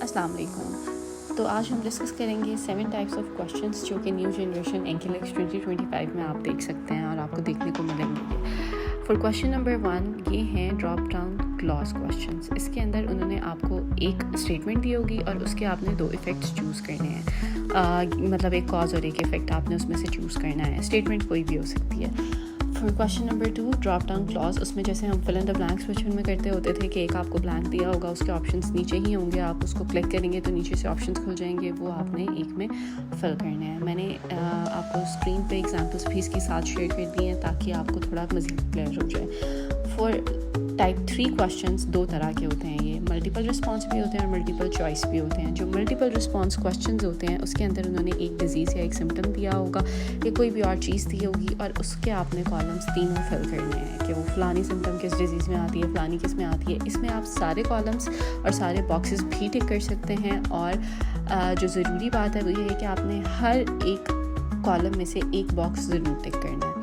अस्सलाम वालेकुम। तो आज हम डिस्कस करेंगे 7 टाइप्स ऑफ क्वेश्चंस जो कि न्यू जनरेशन NCLEX 2025 में आप देख सकते हैं और आपको देखने को मिलेंगे। फॉर क्वेश्चन नंबर 1 ये हैं ड्रॉप डाउन क्लॉज क्वेश्चंस। इसके अंदर उन्होंने आपको एक स्टेटमेंट दी होगी और उसके आपने 2 इफ़ेक्ट्स चूज़ करने हैं, मतलब एक कॉज और एक इफ़ेक्ट आपने उसमें से चूज़ करना है। स्टेटमेंट कोई भी हो सकती है। For question number 2 drop down clause, उसमें जैसे हम फिल इन द ब्लैंक्स बचपन में करते होते थे कि एक आपको ब्लैंक दिया होगा, उसके ऑप्शंस नीचे ही होंगे, आप उसको क्लिक करेंगे तो नीचे से ऑप्शंस खुल जाएंगे, वो आपने एक में फिल करने हैं। मैंने आपको स्क्रीन पे एग्जांपल्स भी इसके साथ शेयर कर दिए हैं ताकि आपको थोड़ा मज़ीद क्लियर हो जाए। फॉर टाइप 3 क्वेश्चंस 2 तरह के होते हैं, ये मल्टीपल रिस्पॉन्स भी होते हैं और मल्टीपल चॉइस भी होते हैं। जो मल्टीपल रिस्पॉन्स क्वेश्चंस होते हैं उसके अंदर उन्होंने एक डिजीज़ या एक सिम्टम दिया होगा या कोई भी और चीज़ दी होगी और उसके आपने कॉलम्स तीनों फिल करने हैं कि वो फ़लानी सिम्टम किस डिजीज़ में आती है, फ़लानी किस में आती है। इसमें आप सारे कॉलम्स और सारे बॉक्सेस भी टिक कर सकते हैं और जो ज़रूरी बात है वो ये है कि आपने हर एक कॉलम में से एक बॉक्स ज़रूर टिक करना है।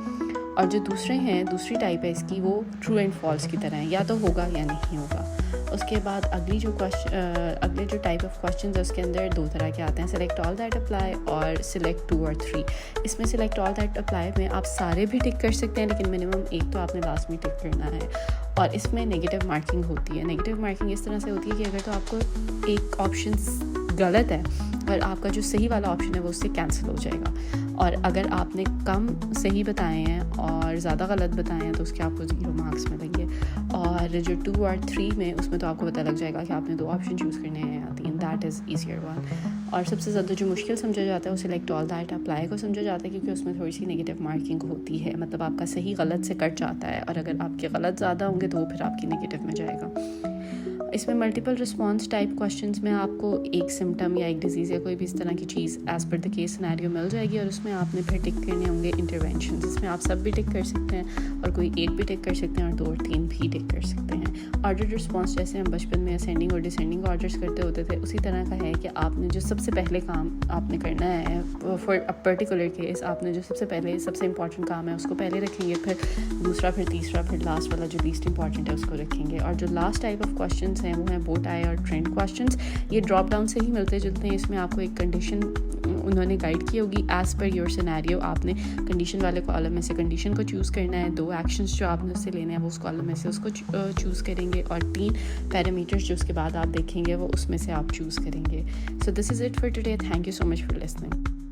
और जो दूसरे हैं, दूसरी टाइप है इसकी, वो ट्रू एंड फॉल्स की तरह है, या तो होगा या नहीं होगा। उसके बाद अगले जो टाइप ऑफ क्वेश्चन है उसके अंदर 2 तरह के आते हैं, सेलेक्ट ऑल दैट अप्लाई और सिलेक्ट 2 और 3। इसमें सेलेक्ट ऑल दैट अप्लाई में आप सारे भी टिक कर सकते हैं लेकिन मिनिमम एक तो आपने लास्ट में टिक करना है। और इसमें नेगेटिव मार्किंग होती है। नेगेटिव मार्किंग इस तरह से होती है कि अगर तो आपको एक ऑप्शन गलत है और आपका जो सही वाला ऑप्शन है वो उससे कैंसिल हो जाएगा, और अगर आपने कम सही बताए हैं और ज़्यादा गलत बताए हैं तो उसके आपको 0 मार्क्स मिलेंगे। और जो 2 और 3 में उसमें तो आपको पता लग जाएगा कि आपने 2 ऑप्शन चूज़ करने हैं या 3, दैट इज़ ईजियर वन। और सबसे ज़्यादा जो मुश्किल समझा जाता है वो सिलेक्ट ऑल दैट अप्लाई को समझा जाता है क्योंकि उसमें थोड़ी सी नेगेटिव मार्किंग होती है, मतलब आपका सही गलत से कट जाता है और अगर आपके गलत ज़्यादा होंगे तो वो फिर आपकी नेगेटिव में जाएगा। इसमें मल्टीपल रिस्पॉन्स टाइप क्वेश्चंस में आपको एक सिम्टम या एक डिजीज़ या कोई भी इस तरह की चीज़ as per the case scenario मिल जाएगी और उसमें आपने फिर टिक करने होंगे इंटरवेंशन, जिसमें आप सब भी टिक कर सकते हैं और कोई एक भी टिक कर सकते हैं और 2 और 3 भी टिक कर सकते हैं। ऑर्डर रिस्पॉन्स जैसे हम बचपन में असेंडिंग और डिसेंडिंग ऑर्डर्स करते होते थे उसी तरह का है कि आपने जो सबसे पहले काम आपने करना है फॉर अ पर्टिकुलर केस, आपने जो सबसे इंपॉर्टेंट काम है उसको पहले रखेंगे, फिर दूसरा, फिर तीसरा, फिर लास्ट वाला जो लीस्ट इंपॉर्टेंट है उसको रखेंगे। और जो लास्ट टाइप ऑफ क्वेश्चन हैं वो हैं बोट आई और ट्रेंड क्वेश्चंस। ये ड्रॉप डाउन से ही मिलते जुलते हैं। इसमें आपको एक कंडीशन उन्होंने गाइड की होगी, एज़ पर योर सिनेरियो आपने कंडीशन वाले कॉलम में से कंडीशन को चूज़ करना है, 2 एक्शंस जो आपने उससे लेने हैं वो उस कॉलम में से उसको चूज़ करेंगे और 3 पैरामीटर्स जो उसके बाद आप देखेंगे वो उसमें से आप चूज़ करेंगे। So this is it for today. Thank you so much for listening.